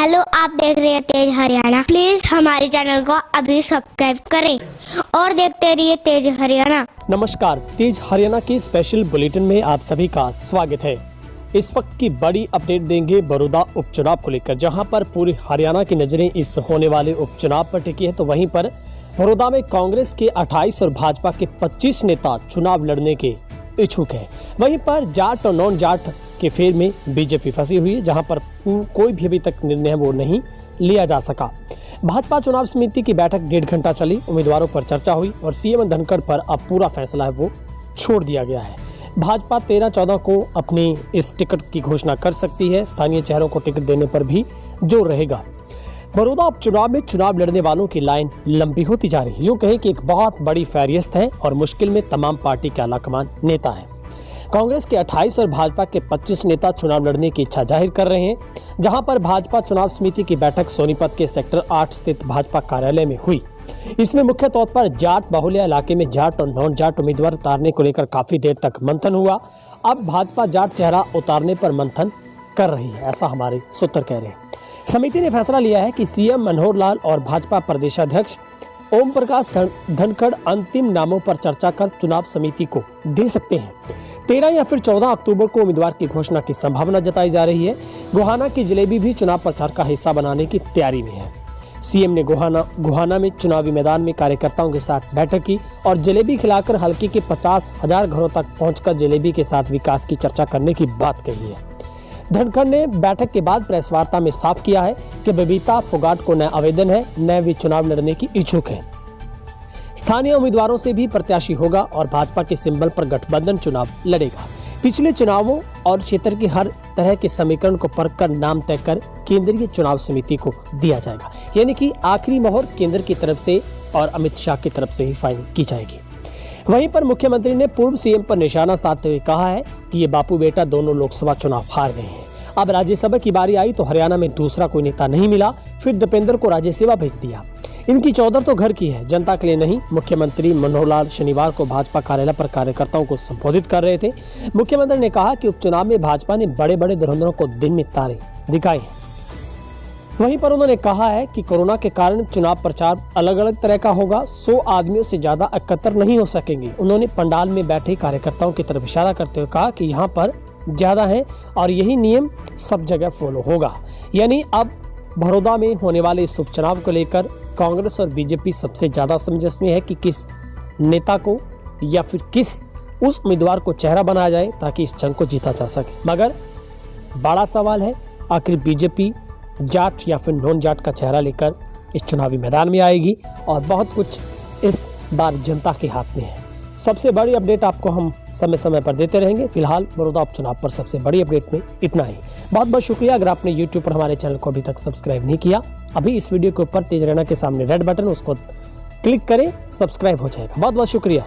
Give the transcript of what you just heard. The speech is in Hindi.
हेलो, आप देख रहे हैं तेज हरियाणा। प्लीज हमारे चैनल को अभी सब्सक्राइब करें और देखते रहिए तेज हरियाणा। नमस्कार, तेज हरियाणा के स्पेशल बुलेटिन में आप सभी का स्वागत है। इस वक्त की बड़ी अपडेट देंगे बड़ौदा उपचुनाव को लेकर, जहां पर पूरे हरियाणा की नजरें इस होने वाले उपचुनाव पर टिकी है। तो वहीं पर बड़ौदा में कांग्रेस के 28 और भाजपा के 25 नेता चुनाव लड़ने के इच्छुक हैं। वहीं पर जाट और नॉन जाट के फेर में बीजेपी फंसी हुई है, जहां पर कोई भी अभी तक निर्णय वो नहीं लिया जा सका। भाजपा चुनाव समिति की बैठक 1.5 घंटा चली, उम्मीदवारों पर चर्चा हुई और सीएम धनखड़ पर अब पूरा फैसला है वो छोड़ दिया गया है। भाजपा 13-14 को अपनी इस टिकट की घोषणा कर सकती है। स्थानीय चेहरों को टिकट देने पर भी जोर रहेगा। बड़ौदा उपचुनाव में चुनाव लड़ने वालों की लाइन लंबी होती जा रही है। यूँ कहें कि एक बहुत बड़ी फहरिस्त है और मुश्किल में तमाम पार्टी के आलाकमान नेता हैं। कांग्रेस के 28 और भाजपा के 25 नेता चुनाव लड़ने की इच्छा जाहिर कर रहे हैं, जहां पर भाजपा चुनाव समिति की बैठक सोनीपत के सेक्टर 8 स्थित भाजपा कार्यालय में हुई। इसमें मुख्य तौर पर जाट बाहुल्य इलाके में जाट और नॉन जाट उम्मीदवार उतारने को लेकर काफी देर तक मंथन हुआ। अब भाजपा जाट चेहरा उतारने पर मंथन कर रही है, ऐसा हमारे सूत्र कह रहे हैं। समिति ने फैसला लिया है कि सीएम मनोहर लाल और भाजपा प्रदेशाध्यक्ष ओम प्रकाश धनखड़ अंतिम नामों पर चर्चा कर चुनाव समिति को दे सकते हैं। 13 या फिर 14 अक्टूबर को उम्मीदवार की घोषणा की संभावना जताई जा रही है। गोहाना की जलेबी भी चुनाव प्रचार का हिस्सा बनाने की तैयारी में है। सीएम ने गोहाना में चुनावी मैदान में कार्यकर्ताओं के साथ बैठक की और जलेबी खिलाकर हल्के के 50,000 घरों तक पहुंचकर जलेबी के साथ विकास की चर्चा करने की बात कही है। धनखड़ ने बैठक के बाद प्रेस वार्ता में साफ किया है कि बबीता फोगाट को नया आवेदन है, न वे चुनाव लड़ने की इच्छुक है। स्थानीय उम्मीदवारों से भी प्रत्याशी होगा और भाजपा के सिंबल पर गठबंधन चुनाव लड़ेगा। पिछले चुनावों और क्षेत्र के हर तरह के समीकरण को परखकर नाम तय कर केंद्रीय चुनाव समिति को दिया जाएगा, यानी कि आखिरी मोहर केंद्र की तरफ से और अमित शाह की तरफ से ही फाइनल की जाएगी। वहीं पर मुख्यमंत्री ने पूर्व सीएम पर निशाना साधते हुए कहा है कि ये बापू बेटा दोनों लोकसभा चुनाव हार गए हैं। अब राज्यसभा की बारी आई तो हरियाणा में दूसरा कोई नेता नहीं मिला, फिर दीपेंद्र को राज्यसभा भेज दिया। इनकी चौधर तो घर की है, जनता के लिए नहीं। मुख्यमंत्री मनोहर लाल शनिवार को भाजपा कार्यालय पर कार्यकर्ताओं को संबोधित कर रहे थे। मुख्यमंत्री ने कहा कि उपचुनाव में भाजपा ने बड़े बड़े धुरंधरों को दिन में तारे दिखाए हैं। वहीं पर उन्होंने कहा है कि कोरोना के कारण चुनाव प्रचार अलग अलग तरह का होगा। 100 आदमियों से ज्यादा एकत्र नहीं हो सकेंगे। उन्होंने पंडाल में बैठे कार्यकर्ताओं की तरफ इशारा करते हुए कहा कि यहाँ पर ज्यादा है और यही नियम सब जगह फॉलो होगा। यानी अब बड़ौदा में होने वाले इस उपचुनाव को लेकर कांग्रेस और बीजेपी सबसे ज्यादा समंजस में है कि किस नेता को या फिर किस उस उम्मीदवार को चेहरा बनाया जाए ताकि इस जंग को जीता जा सके। मगर बड़ा सवाल है, आखिर बीजेपी जाट या फिर नॉन जाट का चेहरा लेकर इस चुनावी मैदान में आएगी और बहुत कुछ इस बार जनता के हाथ में है। सबसे बड़ी अपडेट आपको हम समय समय पर देते रहेंगे। फिलहाल बड़ौदा उपचुनाव पर सबसे बड़ी अपडेट में इतना ही। बहुत बहुत शुक्रिया। अगर आपने YouTube पर हमारे चैनल को अभी तक सब्सक्राइब नहीं किया, अभी इस वीडियो के ऊपर तेज हरियाणा के सामने रेड बटन, उसको क्लिक करें, सब्सक्राइब हो जाएगा। बहुत बहुत शुक्रिया।